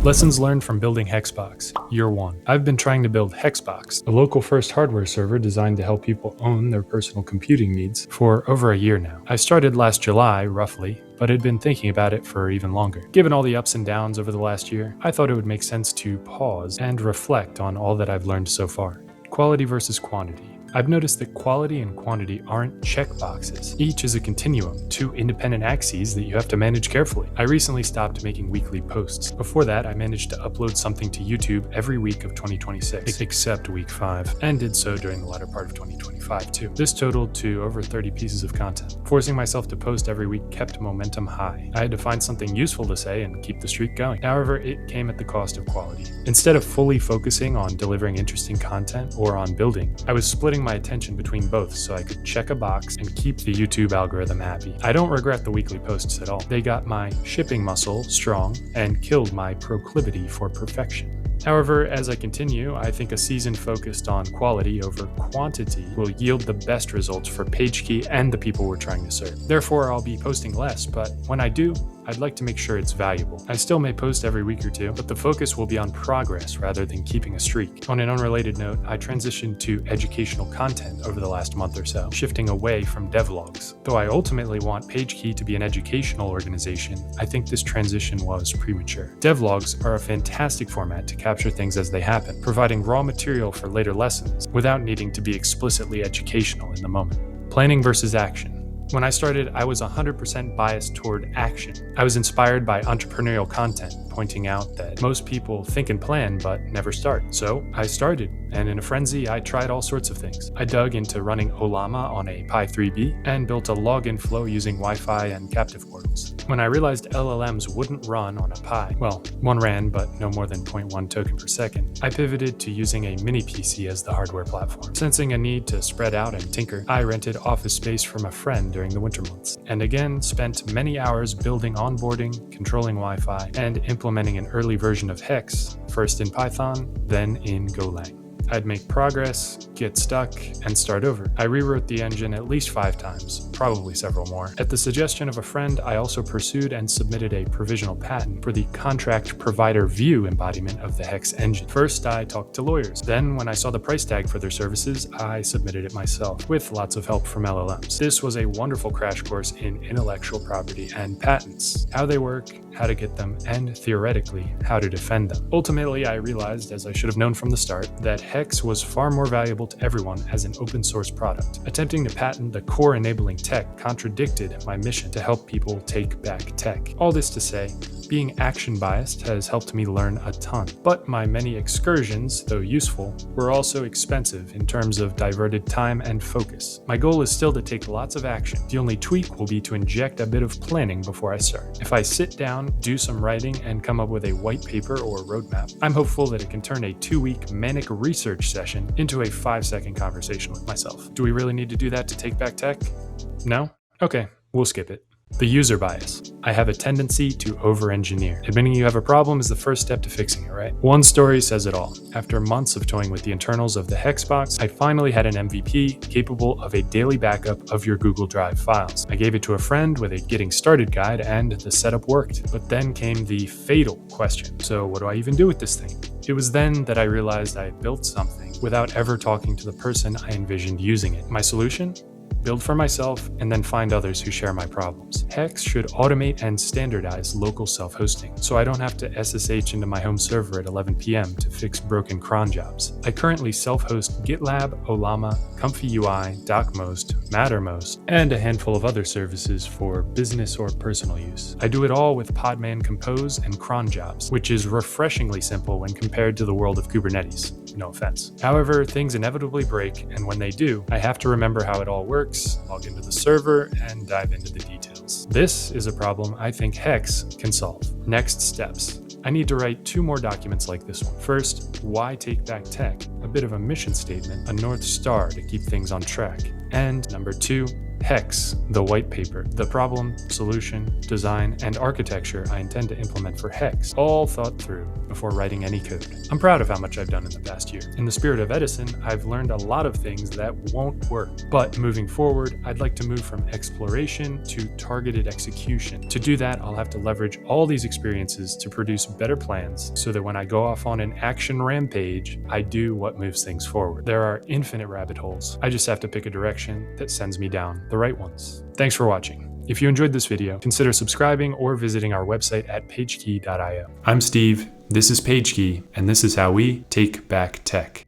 Lessons learned from building HexBox, Year 1. I've been trying to build HexBox, a local-first hardware server designed to help people own their personal computing needs, for over a year now. I started last July, roughly, but had been thinking about it for even longer. Given all the ups and downs over the last year, I thought it would make sense to pause and reflect on all that I've learned so far. Quality versus quantity. I've noticed that quality and quantity aren't checkboxes. Each is a continuum, two independent axes that you have to manage carefully. I recently stopped making weekly posts. Before that, I managed to upload something to YouTube every week of 2026, except week 5, and did so during the latter part of 2025 too. This totaled to over 30 pieces of content. Forcing myself to post every week kept momentum high. I had to find something useful to say and keep the streak going. However, it came at the cost of quality. Instead of fully focusing on delivering interesting content or on building, I was splitting my attention between both so I could check a box and keep the YouTube algorithm happy. I don't regret the weekly posts at all. They got my shipping muscle strong and killed my proclivity for perfection. However, as I continue, I think a season focused on quality over quantity will yield the best results for PageKey and the people we're trying to serve. Therefore, I'll be posting less, but when I do, I'd like to make sure it's valuable. I still may post every week or two, but the focus will be on progress rather than keeping a streak. On an unrelated note, I transitioned to educational content over the last month or so, shifting away from devlogs. Though I ultimately want PageKey to be an educational organization, I think this transition was premature. Devlogs are a fantastic format to capture things as they happen, providing raw material for later lessons without needing to be explicitly educational in the moment. Planning versus action. When I started, I was 100% biased toward action. I was inspired by entrepreneurial content, pointing out that most people think and plan but never start. So I started, and in a frenzy, I tried all sorts of things. I dug into running Ollama on a Pi 3B and built a login flow using Wi-Fi and captive portals. When I realized LLMs wouldn't run on a Pi, well, one ran, but no more than 0.1 token per second, I pivoted to using a mini PC as the hardware platform. Sensing a need to spread out and tinker, I rented office space from a friend during the winter months, and again spent many hours building onboarding, controlling Wi-Fi, and implementing an early version of Hex, first in Python, then in Golang. I'd make progress, get stuck, and start over. I rewrote the engine at least 5 times, probably several more. At the suggestion of a friend, I also pursued and submitted a provisional patent for the contract provider view embodiment of the Hex engine. First, I talked to lawyers. Then, when I saw the price tag for their services, I submitted it myself, with lots of help from LLMs. This was a wonderful crash course in intellectual property and patents, how they work, how to get them, and theoretically, how to defend them. Ultimately, I realized, as I should have known from the start, that Hex was far more valuable to everyone as an open source product. Attempting to patent the core enabling tech contradicted my mission to help people take back tech. All this to say, being action biased has helped me learn a ton, but my many excursions, though useful, were also expensive in terms of diverted time and focus. My goal is still to take lots of action. The only tweak will be to inject a bit of planning before I start. If I sit down, do some writing, and come up with a white paper or roadmap, I'm hopeful that it can turn a 2-week manic research session into a 5-second conversation with myself. Do we really need to do that to take back tech? No? Okay, we'll skip it. The user bias. I have a tendency to over-engineer. Admitting you have a problem is the first step to fixing it, right? One story says it all. After months of toying with the internals of the HexBox, I finally had an MVP capable of a daily backup of your Google Drive files. I gave it to a friend with a getting started guide, and the setup worked. But then came the fatal question. So what do I even do with this thing? It was then that I realized I had built something without ever talking to the person I envisioned using it. My solution? Build for myself, and then find others who share my problems. Hex should automate and standardize local self-hosting, so I don't have to SSH into my home server at 11 p.m. to fix broken cron jobs. I currently self-host GitLab, Ollama, Comfy UI, DocMost, Mattermost, and a handful of other services for business or personal use. I do it all with Podman Compose and cron jobs, which is refreshingly simple when compared to the world of Kubernetes. No offense. However, things inevitably break, and when they do, I have to remember how it all works, log into the server, and dive into the details. This is a problem I think Hex can solve. Next steps. I need to write 2 more documents like this one. First, why take back tech? A bit of a mission statement, a North Star to keep things on track. And number 2, Hex, the white paper, the problem, solution, design, and architecture I intend to implement for Hex, all thought through before writing any code. I'm proud of how much I've done in the past year. In the spirit of Edison, I've learned a lot of things that won't work. But moving forward, I'd like to move from exploration to targeted execution. To do that, I'll have to leverage all these experiences to produce better plans so that when I go off on an action rampage, I do what moves things forward. There are infinite rabbit holes. I just have to pick a direction that sends me down the right ones. Thanks for watching. If you enjoyed this video, consider subscribing or visiting our website at pagekey.io. I'm Steve, this is PageKey, and this is how we take back tech.